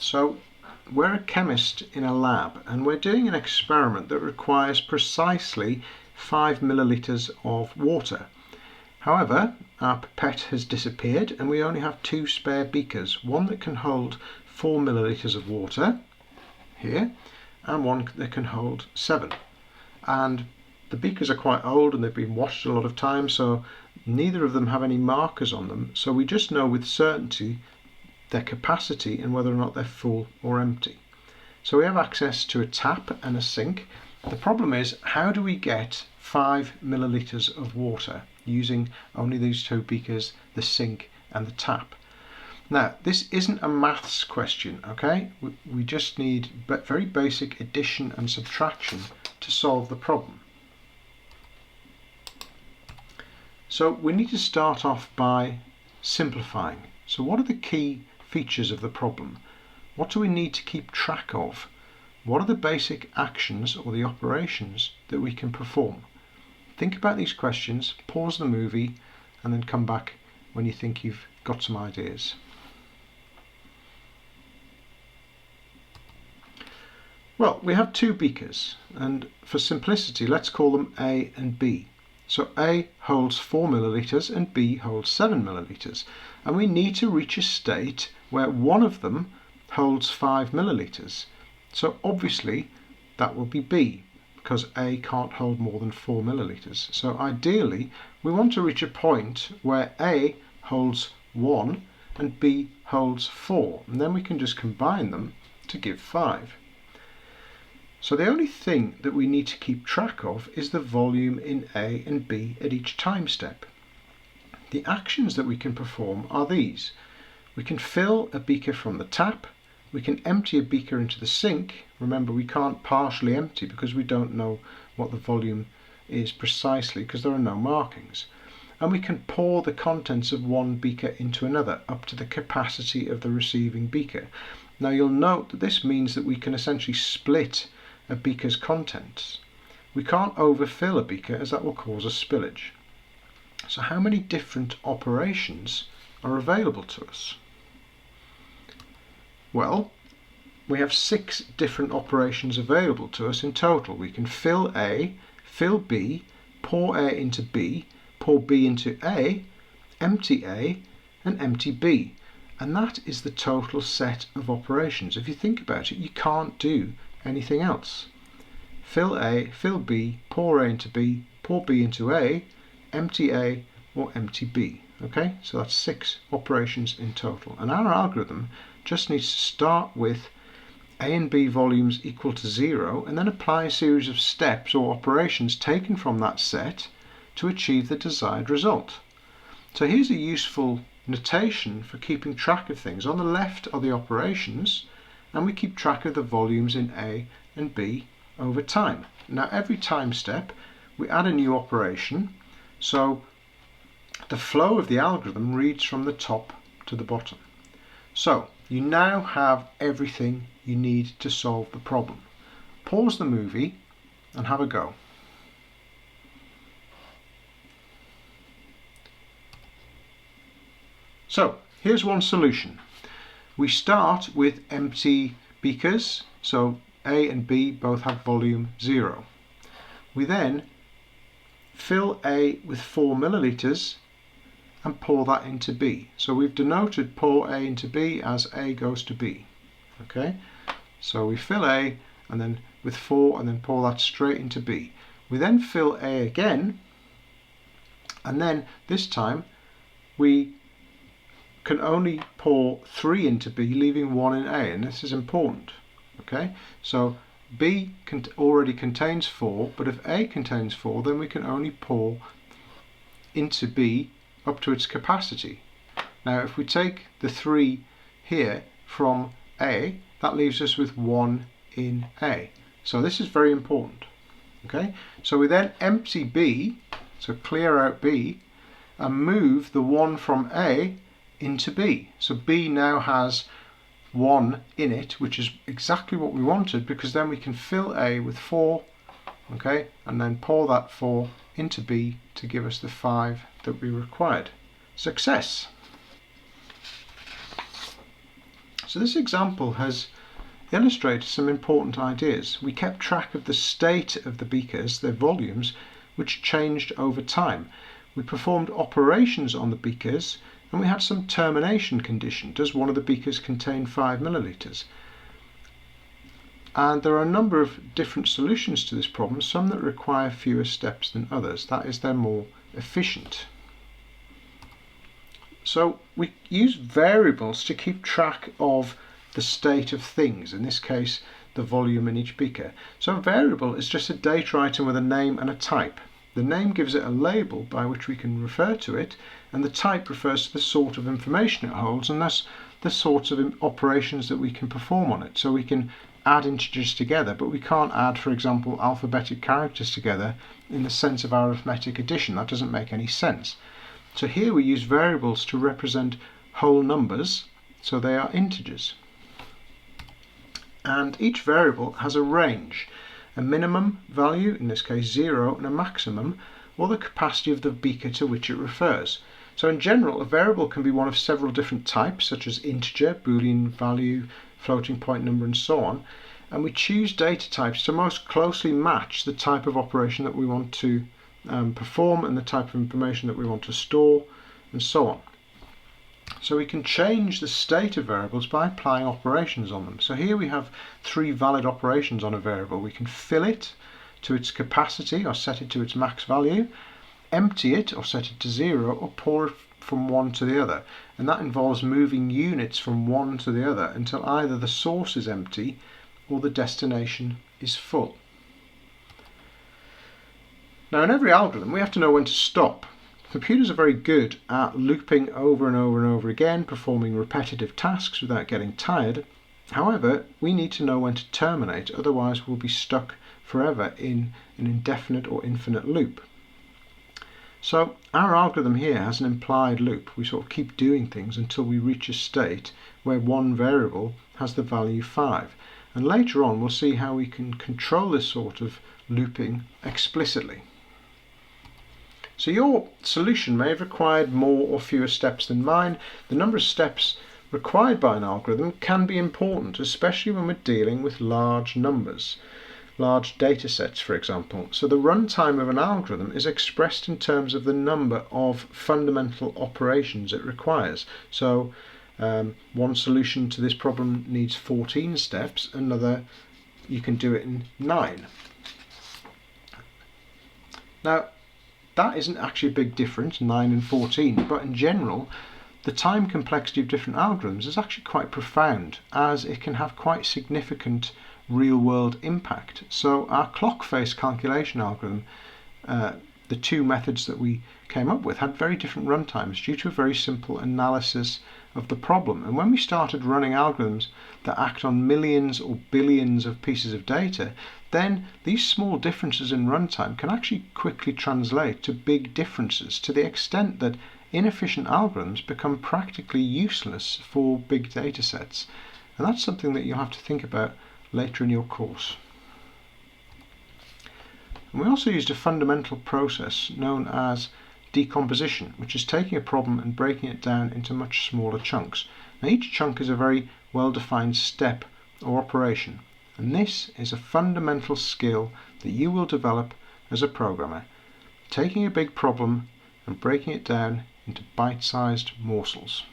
So we're a chemist in a lab and we're doing an experiment that requires precisely 5 milliliters of water. However, our pipette has disappeared and we only have 2 spare beakers, one that can hold 4 milliliters of water here and one that can hold 7. And the beakers are quite old and they've been washed a lot of times, so neither of them have any markers on them, so we just know with certainty their capacity and whether or not they're full or empty. So we have access to a tap and a sink. The problem is, how do we get 5 milliliters of water using only these 2 beakers, the sink and the tap? Now, this isn't a maths question, okay? We just need very basic addition and subtraction to solve the problem. So we need to start off by simplifying. So what are the key features of the problem? What do we need to keep track of? What are the basic actions or the operations that we can perform? Think about these questions, pause the movie, and then come back when you think you've got some ideas. Well, we have 2 beakers, and for simplicity let's call them A and B. So A holds 4 milliliters and B holds 7 milliliters, and we need to reach a state where one of them holds 5 milliliters. So obviously that will be B, because A can't hold more than 4 milliliters. So ideally we want to reach a point where A holds 1 and B holds 4, and then we can just combine them to give 5. So the only thing that we need to keep track of is the volume in A and B at each time step. The actions that we can perform are these. We can fill a beaker from the tap, we can empty a beaker into the sink. Remember, we can't partially empty because we don't know what the volume is precisely because there are no markings. And we can pour the contents of one beaker into another up to the capacity of the receiving beaker. Now you'll note that this means that we can essentially split a beaker's contents. We can't overfill a beaker as that will cause a spillage. So how many different operations are available to us? Well, we have 6 different operations available to us in total. We can fill A, fill B, pour A into B, pour B into A, empty A, and empty B. And that is the total set of operations. If you think about it, you can't do anything else. Fill A, fill B, pour A into B, pour B into A, empty A, or empty B. Okay, so that's 6 operations in total. And our algorithm just needs to start with A and B volumes equal to 0 and then apply a series of steps or operations taken from that set to achieve the desired result. So here's a useful notation for keeping track of things. On the left are the operations, and we keep track of the volumes in A and B over time. Now every time step we add a new operation, so the flow of the algorithm reads from the top to the bottom. So you now have everything you need to solve the problem. Pause the movie and have a go. So here's one solution. We start with empty beakers, so A and B both have volume 0. We then fill A with 4 milliliters and pour that into B. So we've denoted pour A into B as A goes to B. Okay, so we fill A and then with 4 and then pour that straight into B. We then fill A again, and then this time we can only pour 3 into B, leaving 1 in A, and this is important. Okay, so B already contains 4, but if A contains 4, then we can only pour into B up to its capacity. Now if we take the 3 here from A, that leaves us with 1 in A. So this is very important. Okay, so we then empty B, so clear out B, and move the 1 from A into B. So B now has 1 in it, which is exactly what we wanted, because then we can fill A with 4, okay, and then pour that 4 into B to give us the 5 that we required. Success! So this example has illustrated some important ideas. We kept track of the state of the beakers, their volumes, which changed over time. We performed operations on the beakers, and we had some termination condition. Does one of the beakers contain 5 millilitres? And there are a number of different solutions to this problem, some that require fewer steps than others. That is, they're more efficient. So we use variables to keep track of the state of things, in this case the volume in each beaker. So a variable is just a data item with a name and a type. The name gives it a label by which we can refer to it, and the type refers to the sort of information it holds, and thus the sorts of operations that we can perform on it. So we can add integers together, but we can't add, for example, alphabetic characters together in the sense of arithmetic addition. That doesn't make any sense. So here we use variables to represent whole numbers, so they are integers. And each variable has a range, a minimum value, in this case 0, and a maximum, or the capacity of the beaker to which it refers. So in general, a variable can be one of several different types, such as integer, boolean value, floating point number, and so on. And we choose data types to most closely match the type of operation that we want to perform and the type of information that we want to store, and so on. So we can change the state of variables by applying operations on them. So here we have 3 valid operations on a variable. We can fill it to its capacity or set it to its max value, empty it or set it to 0, or pour it from one to the other. And that involves moving units from one to the other until either the source is empty or the destination is full. Now in every algorithm we have to know when to stop. Computers are very good at looping over and over and over again, performing repetitive tasks without getting tired. However, we need to know when to terminate, otherwise we'll be stuck forever in an indefinite or infinite loop. So our algorithm here has an implied loop. We sort of keep doing things until we reach a state where one variable has the value 5. And later on we'll see how we can control this sort of looping explicitly. So your solution may have required more or fewer steps than mine. The number of steps required by an algorithm can be important, especially when we're dealing with large numbers, large data sets, for example. So the runtime of an algorithm is expressed in terms of the number of fundamental operations it requires. So one solution to this problem needs 14 steps, another you can do it in 9. Now, that isn't actually a big difference, 9 and 14, but in general the time complexity of different algorithms is actually quite profound, as it can have quite significant real-world impact. So our clock face calculation algorithm, the 2 methods that we came up with, had very different runtimes due to a very simple analysis of the problem. And when we started running algorithms that act on millions or billions of pieces of data, then these small differences in runtime can actually quickly translate to big differences, to the extent that inefficient algorithms become practically useless for big data sets. And that's something that you'll have to think about later in your course. And we also used a fundamental process known as decomposition, which is taking a problem and breaking it down into much smaller chunks. Now each chunk is a very well-defined step or operation, and this is a fundamental skill that you will develop as a programmer, taking a big problem and breaking it down into bite-sized morsels.